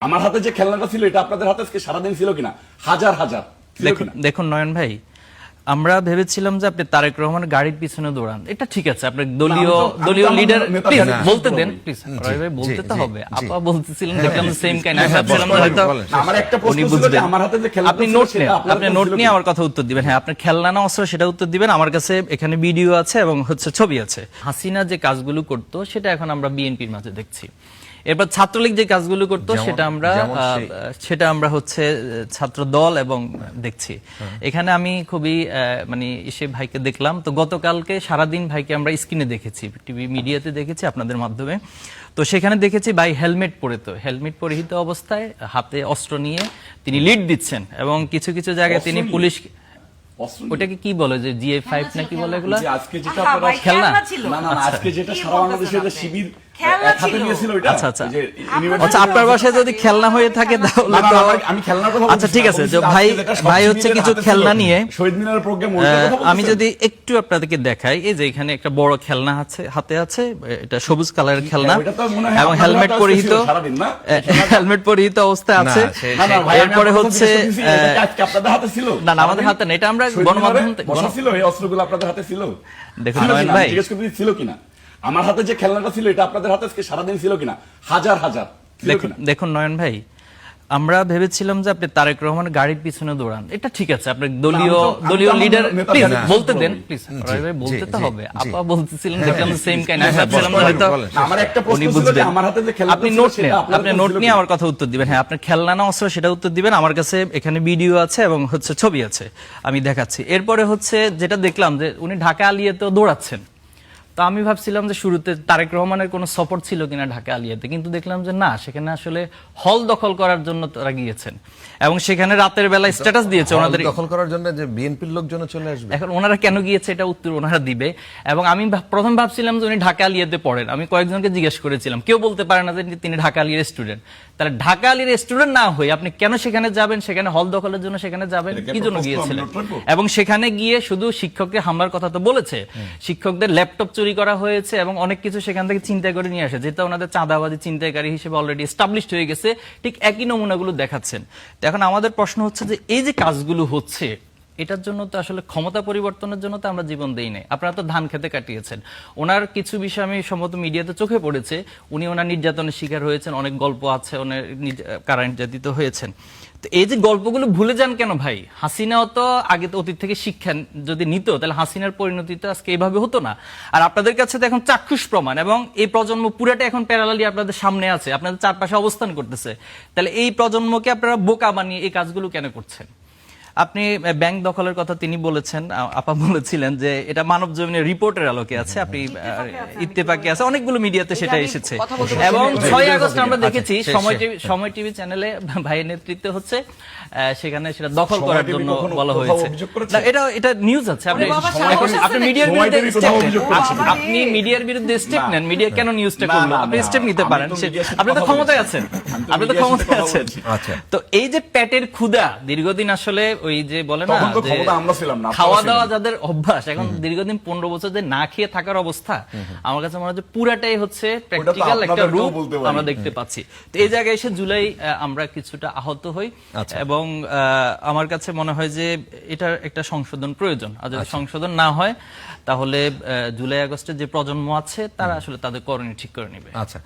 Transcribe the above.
আমার হাতে যে খেলনাটা ছিল এটা আপনাদের হাতে আজকে সারাদিন ছিল কিনা? হাজার হাজার দেখুন নয়ন ভাই, আমরা ভেবেছিলাম যে আপনি তারেক রহমানের গাড়ির পিছনে দৌড়ান, এটা ঠিক আছে। আপনার দলীয় লিডার প্লিজ বলতে দেন, প্লিজ ভাই বলতে তো হবে। আপা বলতেছিলেন দেখলাম সেম কাইন্ড, আমি ভাবছিলাম হয়তো আমার একটা প্রশ্ন ছিল যে আমার হাতে যে খেলনা আপনি নোট নেন, আপনি নোট নিয়ে আমার কথা উত্তর দিবেন। হ্যাঁ, আপনার খেলনা না অস্ত্র সেটা উত্তর দিবেন। আমার কাছে এখানে ভিডিও আছে এবং ছবি আছে। হাসিনা যে কাজগুলো করতো সেটা এখন আমরা বিএনপির মাঝে দেখছি। এরপর ছাত্রলীগ যে কাজগুলো করতো সেটা আমরা ছাত্র দল এবং দেখছি। এখানে আমি খুবই মানে এসে ভাইকে দেখলাম, তো গতকালকে সারাদিন ভাইকে আমরা স্ক্রিনে দেখেছি, টিভি মিডিয়াতে দেখেছি আপনাদের মাধ্যমে। তো সেখানে দেখেছি ভাই হেলমেট পরিহিত অবস্থায় হাতে অস্ত্র নিয়ে তিনি লিড দিচ্ছেন এবং কিছু কিছু জায়গায় তিনি পুলিশ, ওটাকে কি বলে যে GA5 না কি বলে এগুলো, আজকে যেটা আপনারা খেলনা না আজকে যেটা সারা বাংলাদেশের যে শিবির আপনার বাসায় যদি খেলনা হয়ে থাকে তাহলে আমি খেলনার কথা আচ্ছা ঠিক আছে। ভাই হচ্ছে কিছু খেলনা নিয়ে শহীদ মিনারের প্রোগ্রাম, আমি যদি একটু আপনাদেরকে দেখাই, এই যে এখানে একটা বড় খেলনা হাতে আছে, এটা সবুজ কালারের খেলনা এবং হেলমেট পরিহিত অবস্থায় আছে। এরপরে হচ্ছে না আমাদের হাতে না, এটা আমরা গণমাধ্যম ছিল, এই অস্ত্রগুলো আপনাদের হাতে ছিল। দেখুন ভাই, জিজ্ঞেস করতে ছিল কিনা আমার হাতে যে খেলনাটা ছিল এটা আপনাদের হাতে আজকে সারাদিন ছিল কিনা? হাজার হাজার দেখুন নয়ন ভাই, আমরা ভেবেছিলাম যে আপনি তারেক রহমানের গাড়ির পিছনে দৌড়ান, এটা ঠিক আছে। আপনার দলীয় লিডার প্লিজ বলতে দেন, প্লিজ ভাই বলতে তো হবে। আপা বলতেছিলেন দেখলাম সেম কাইন্ড, আমি ভাবছিলাম হয়তো আমার একটা প্রশ্ন ছিল যে আমার হাতে যে খেলনা, আপনি নোট নেন, আপনি নোট নিয়ে আমার কথা উত্তর দিবেন। হ্যাঁ, আপনার খেলনা না অস্ত্র সেটা উত্তর দিবেন। আমার কাছে এখানে ভিডিও আছে এবং ছবি আছে, আমি দেখাচ্ছি। এরপরে যেটা দেখলাম যে উনি ঢাকা আলিয়াতেও দৌড়াচ্ছেন। তো আমি ভাবছিলাম যে শুরুতে তারেক রহমানের কোনো সাপোর্ট ছিল কিনা ঢাকা আলিয়াতে, কিন্তু দেখলাম যে না, সেখানে আসলে হল দখল করার জন্য তারা গিয়েছেন এবং সেখানে রাতের বেলা স্ট্যাটাস দিয়েছে ওনাদের দখল করার জন্য, যে বিএনপির লোকজন চলে আসবে। এখন ওনারা কেন গিয়েছে এটা উত্তর ওনারা দিবে। এবং আমি প্রথম ভাবছিলাম যে উনি ঢাকা আলিয়াতে পড়েন, আমি কয়েকজনকে জিজ্ঞেস করেছিলাম, কেউ বলতে পারে না যে তিনি ঢাকা আলিয়ার স্টুডেন্ট। তাহলে ঢাকা আলিয়ার স্টুডেন্ট না হয়ে আপনি কেন সেখানে যাবেন? সেখানে হল দখলের জন্য সেখানে যাবেন, কি জন্য গিয়েছিলেন? এবং সেখানে গিয়ে শুধু শিক্ষককে হামলার কথা তো বলেছে, শিক্ষকদের ল্যাপটপ চুরি করা হয়েছে এবং অনেক কিছু সেখান থেকে চিন্তা করে নিয়ে আসে, যেটা ওনাদের চাঁদাবাজি চিন্তাকারী হিসেবে অলরেডি এস্টাবলিশড হয়ে গেছে। ঠিক একই নমুনাগুলো দেখাচ্ছেন। তো এখন আমাদের প্রশ্ন হচ্ছে যে এই যে কাজগুলো হচ্ছে, এটার জন্য তো আসলে ক্ষমতা পরিবর্তনের জন্য তো আমরা জীবন দেই নাই। আপনারা তো ধান খেতে কাটিয়েছেন। ওনার কিছু বিষয় আমি সম্ভবত মিডিয়াতে চোখে পড়েছে, উনি ওনার নির্যাতনের শিকার হয়েছেন, অনেক গল্প আছে, ওনার কারা নির্যাতিত হয়েছেন। তো এই যে গল্পগুলো ভুলে যান কেন ভাই? হাসিনাও তো আগে তো অতীত থেকে শিক্ষা যদি নিত, তাহলে হাসিনার পরিণতি তো আজকে এইভাবে হতো না। আর আপনাদের কাছে তো এখন চাক্ষুষ প্রমাণ, এবং এই প্রজন্ম পুরাটা এখন প্যারালালি আপনাদের সামনে আছে, আপনাদের চারপাশে অবস্থান করতেছে। তাহলে এই প্রজন্মকে আপনারা বোকা বানিয়ে এই কাজগুলো কেন করছেন? আপনি ব্যাংক দখলের কথা তিনি বলেছেন, আপা বলেছিলেন যে এটা মানব জমিনের রিপোর্টের আলোকে আছে, আপনি ইত্তেফাকে আছে, অনেকগুলো মিডিয়াতে সেটা এসেছে। এবং 6 আগস্ট আমরা দেখেছি সময় টিভি চ্যানেলে ভাইয়ের নেতৃত্বে সেখানে সেটা দখল করার জন্য বলা হয়েছে। এটা নিউজ আছে, আপনি মিডিয়ার বিরুদ্ধে স্টেপ নেন। মিডিয়া কেন নিউজটা করলো? আপনি স্টেপ নিতে পারেন, আপনি তো ক্ষমতায় আছেন। তো এই যে পেটের ক্ষুধা দীর্ঘদিন আসলে ওই যে বলে না খাওয়া দাওয়া যাদের অভ্যাস, এখন দীর্ঘদিন 15 বছর যে না খেয়ে থাকার অবস্থা, আমার কাছে মনে হয় পুরাটাই প্র্যাকটিক্যাল একটা রূপ আমরা দেখতে পাচ্ছি। তো এই জায়গায় এসে জুলাই আমরা কিছুটা আহত হই এবং আমার কাছে মনে হয় যে এটার একটা সংশোধন প্রয়োজন। আর যদি সংশোধন না হয় তাহলে জুলাই আগস্টের যে প্রজন্ম আছে তারা আসলে তাদের করণীয় ঠিক করে নেবে। আচ্ছা।